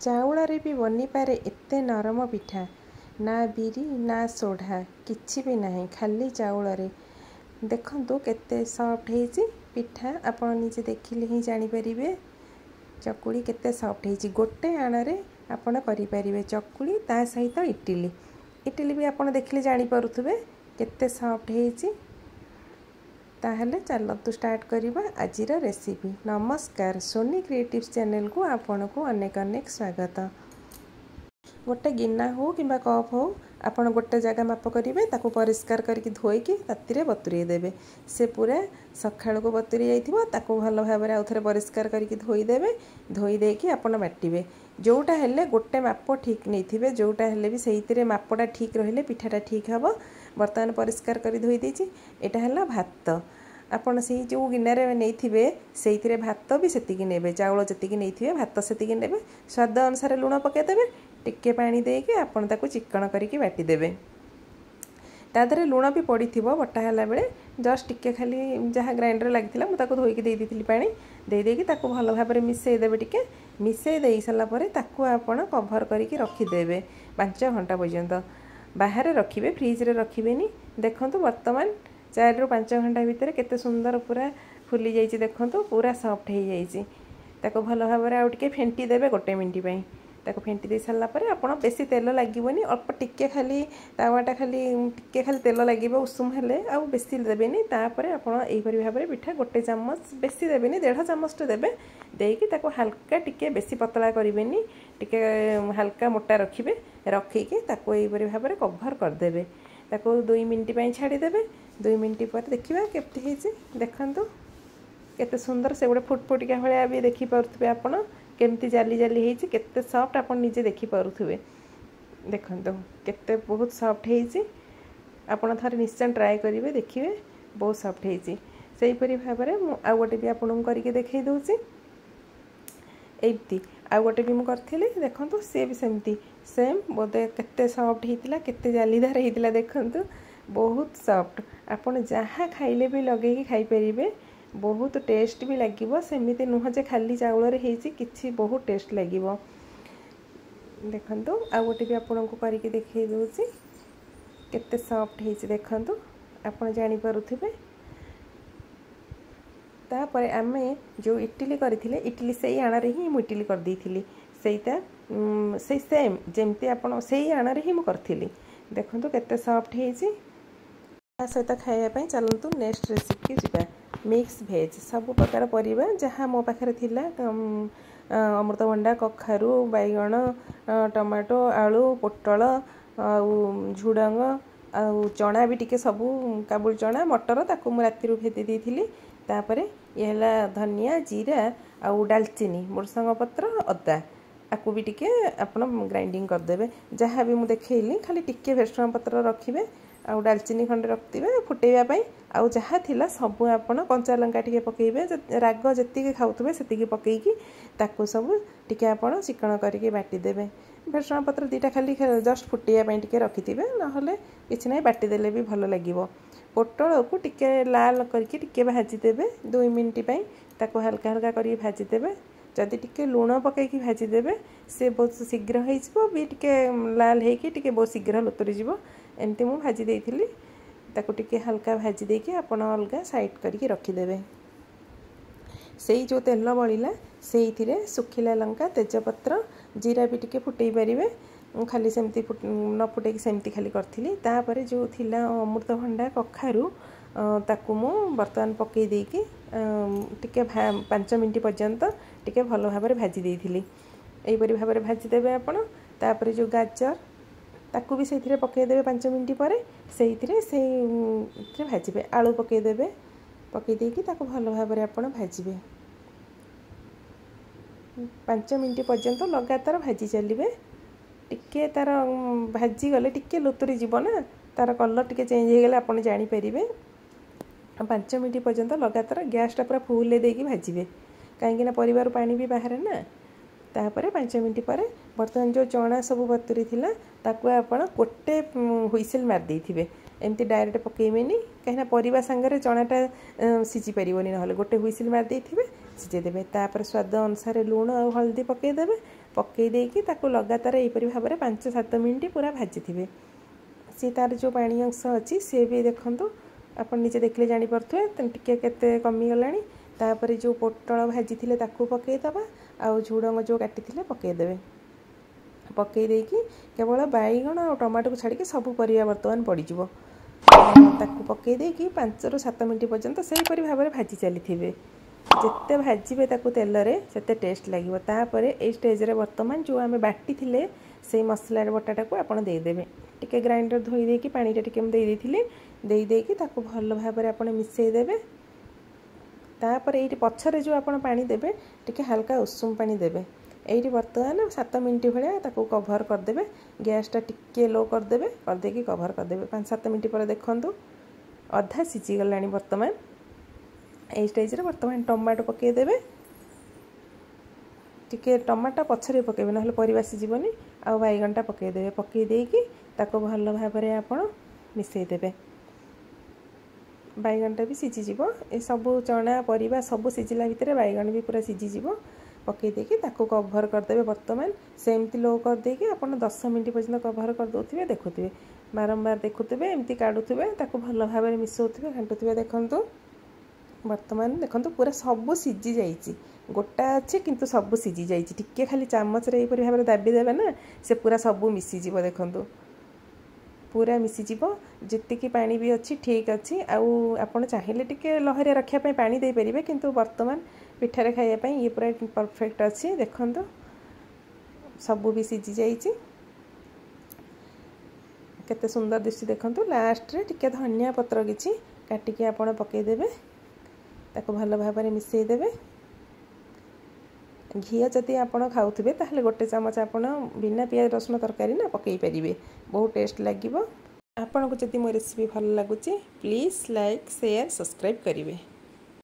चाउଳରେ भी बनिपारे एते नरम पिठा ना बिरी ना सोढ़ा किछि भी नहीं खाली चाउଳରେ देखंतु केते सॉफ्ट हेछि पिठा आपण निजे देखिले ही जानि परिबे चकुली केते सॉफ्ट हेछि गोटे आणारे आपण करि परिबे चकुली ता सहित इडली भी आपण देखिले जानि परुथबे केते सॉफ्ट हेछि ताहले चलतु स्टार्ट करिबा आजिर रेसिपी। नमस्कार सोनी क्रिएटिव्स चैनल को आपन को अनेक अनेक स्वागत। गोटे गिना हो किंबा कप हो आपन गोटे जगह माप करिवे ताको परिष्कार करके धोईकी राति बतुरी देबे से पूरा सखाळ को बतुरी जाइथिबो ताको भलो भाबरे आउथरे परिष्कार करके धोई देबे धोई देकी आपन बाटिबे जोटा हेले गोटे माप ठीक नैथिबे जोटा हेले भी सेहितरे मापटा ठीक रहिले पिठाटा ठीक हबो। बर्तमान परिष्कार करी धोई देछि एटा हला भात आपण से जो गिनारे नैथिबे सेहितरे भात भी सेतिकी नेबे चाउल जतिकी नैथिबे भात सेतिकी नेबे स्वाद अनुसार लूण पके देबे टिके पानी देके आपण ताको चिकन करके बाटी देबे तादरे लूण भी पड़ीथिबो बटा हला बेले जस्ट टिके खाली जहाँ ग्राइंडर लागिथिला मु ताको धोईकी देई दिथिली पानी देई देकी ताको भलो भाबरे मिसेई देबे टिके मिसेई देई सला परे ताको आपण कवर करके रखी देबे 5 घंटा पर्यंत बाहर रखिबे फ्रिज रे रखिबेनी। देखंतु वर्तमान 4 ରୁ 5 घंटा भितर केते सुंदर पूरा फुली जाइछि देखंतु पूरा सॉफ्ट हे जाइछि ताको भलो भाबरे आ टिके फेंटी देबे गोटे मिनिट पई ताको फेंटी दे सल्ला परे आपण बेसी तेल लागिबोनी अल्प टिके खाली तावाटा खाली टिके खाली तेल लागिबो उषुम हेले आ बेसी देबेनी तापरे आपण एई परि भाबरे पिठा गोटे चम्मच बेसी देबेनी 1.5 चम्मच देबे देकी ताको हल्का टिके बेसी पतला करिवेनी टिके हल्का मोटा रखिबे रखिके ताको एई परि भाबरे कवर कर देबे ताको 2 मिनिट पई छाडी देबे 2 मिनिट पर देखिबा केते हेछि देखंतु केते सुंदर से गोटे फुटफुटिका भलिया भी देखि परथबे आपण केमती जाली जाली हेछि केते सॉफ्ट आपण निजे देखि परथबे देखंतु केते बहुत सॉफ्ट हेछि आपण थारे निश्चय ट्राई करिवे देखिवे बहुत सॉफ्ट हेछि सेही परि भाबरे मु आ गोटे भी आपण करके देखै दोछि एति आ गोटे भी मु करथिली देखंतु से भी सेमती सेम बोधे केते सॉफ्ट हेतिला केते जालीदार हेतिला देखंतु बहुत सॉफ्ट आपण जहाँ खाइले भी लगेकी खाई परिबे बहुत टेस्ट भी लागिबो सेमिते नुह जे खाली चाउल रे हेछि किछि बहुत टेस्ट लागिबो देखंतु आ गोटे भी आपन को करके देखै दोछि केते सॉफ्ट हेछि देखंतु आपन जानि परुथिबे। तापरे आमे जो इडली करथिले इडली सेही आना रे ही मु इडली कर दैथिली सेइता से सेम जेमती आपन सेही आना रे ही मु करथिली देखंतु केते सॉफ्ट हेछि। आ सहित खाइबा पई चलंतु नेक्स्ट रेसिपी जिबा मिक्स भेज सब प्रकार परिबा जहाँ मो पाखरे थिला अमृतभंडा कखारू बैगण टमाटो आलू पोटल झुडंग चना भी टिके सब काबुल चना मटर ताकू मु राति भेदी देइथिली तापरे येला धनिया जीरा आ दालचीनी मुरसंग पत्र अदा आकु भी टिके आपण ग्राइंडिंग कर देबे जहाँ भी मु देखैली खाली टिके भेरसुंगा पत्र रखिबे आउ दालचीनी खंडे रखिबे फुटेइबा पई आउ जहाँ थिला सब आपण कंचा लंका टिके पकेइबे राग जति खाउथबे सेति पकेइकी ताकू सब टिके आपण चिकन करके बाटी देबे भेरसुंगा पत्र दीटा खाली जस्ट फुटेइबा पई टिके रखिथिबे नहले किछ नै बाटी देले भी भलो लागिवो। पोटल को टिके लाल करके टिके भाजी देबे 2 मिनिट पई ताकू हल्का हल्का करके भाजी देबे जदि टिके लूण पकेइकी भाजी देबे से बहुत शीघ्र होई जिवो भी टिके लाल हेकी टिके बहुत शीघ्र लुतरी जिवो एमती मु भाजी देइथिली ताकू टिके हल्का भाजी देकी आपण अलगा साइड करके रखी देबे सेही जो तेल बळिला सेहीथिरे सुखिला लंका तेजपत्र जीरा भी टिके फुटेई परिबे खाली सेमती न फुटेकी सेमती खाली करथिली तापरे जो थिला अमृतभंडा कखारू ताकू मु बर्तमान पकई देकी टिके 5 मिनिट पर्यंत टिके भलो भाबरे भाजी देइथिली एई परि भाबरे भाजी देबे आपण तापरे जो गाजर ताकू भी सेथिरे पकई देबे 5 मिनिट परे सेहिथिरे से भाजिबे आलू पकई देबे पकई देकी ताकू भलो भाबरे आपण भाजिबे 5 मिनिट पर्यंत लगातार भाजी चलिबे टिके तार भाजी गले टिके लुतुरी जीवो ना तार कलर टिके चेंज हे गेले आपण जानि परिबे 5 मिनिट पर्यंत लगातार गैस टा पूरा फुल देकी भाजिबे काहेकि ना परिवार पानी भी बाहर ना तापरे 5 मिनिट पर बर्तमान जो चना सब बतुरी थिला ताकू आपण गोटे हुइसेल मार देइथिबे एमती डायरेक्ट पकेइबेनी कहिना परिवा संगे चनाटा सिझी परिबोनी नहले गोटे हुइसेल मार देइथिबे सिझे देबे तापर स्वाद अनुसार लूण और हल्दी पके देबे पकई देकी ताकू लगातार एहीपरि भाव में 5-7 मिनिट पूरा भाजी सी तार जो पानी अंश अच्छी सी भी देखो आप निजे देखले जापे टे कमीगला तापर जो पोटल भाजी ताकू पकईदबा आउ झुड़ंग जो काटी पकईदे पकई केवल बैगण और टमाटो को छाड़ी सब परिया बर्तमान पड़ीज ताकू पकई देकी 5-7 मिनिट पर्यंत से भाव में भाजी चली जिते भाजबे ताकू तेल से टेस्ट लगे तापर ए स्टेज रे बर्तमान जो आम बाटी थिले से मसला बटाटा को आपड़ देदेवे टिके ग्राइंडर धोई देकी पानी टिके दे देकी ताकू भल भाव में आपड़ मिसईदेवे तापर ये पछरे जो आप पानी देवे टिके हल्का उषुम पानी देवे ये बर्तमान 7 मिनिट भाया ताकू कभर करदे गैसटा टिके लो करदे करदेकी कभर करदे 5-7 मिनिट पर देखु अधा सीझीगला बर्तमान ये स्टेज रे बर्तमान टमाटो पकईदेवे टिके टमाटो पछरे पकेबे ना परिवा सीझीबनी आ बैगनटा पकईदेवे पकई देकी ताको भल भाव में आप मिसईदेवे बैगनटा भी सीझीज ये सब चना परिवा सब सीझिला भितर बैगन भी पूरा सीझीज पकई देकी ताको कभर करदे बर्तमान सेमती लो करदेकी आप 10 मिनिट पर्यंत कभर करदे देखुए बारंबार देखुए एमती काढ़ुवे ताको भल भाव में मिसौथे घाटुवे देखु बर्तमान देखो पूरा सब सीझी जाइए गोटा अच्छे किंतु सब सीझी जाइए टिके खाली चामच रे भाव में दाबी देवे ना से पूरा सब मिसीज देखु पूरा मिसीज जी पानी भी अच्छी ठीक अच्छी आपड़ चाहिए टिके लहरिया रखापी पानी दे पारे किंतु बर्तमान पिठारे खाइबापी ये पूरा परफेक्ट अच्छी देखु सब भी सीझी जाइए केते सुंदर दिशि देखु लास्ट रे टिके धनिया पत्र किछि काटिकी आपण पकईदेवे ताको भल भाव में मिसईदेवे घी जदि आपण खाऊे ताहले गोटे चामच आपण बिना पियाज रसुण तरकारी ना पकई पारे बहुत टेस्ट लगे आपन को जदि मो रेसिपी भल लगुच प्लीज लाइक शेयर सब्सक्राइब करेंगे।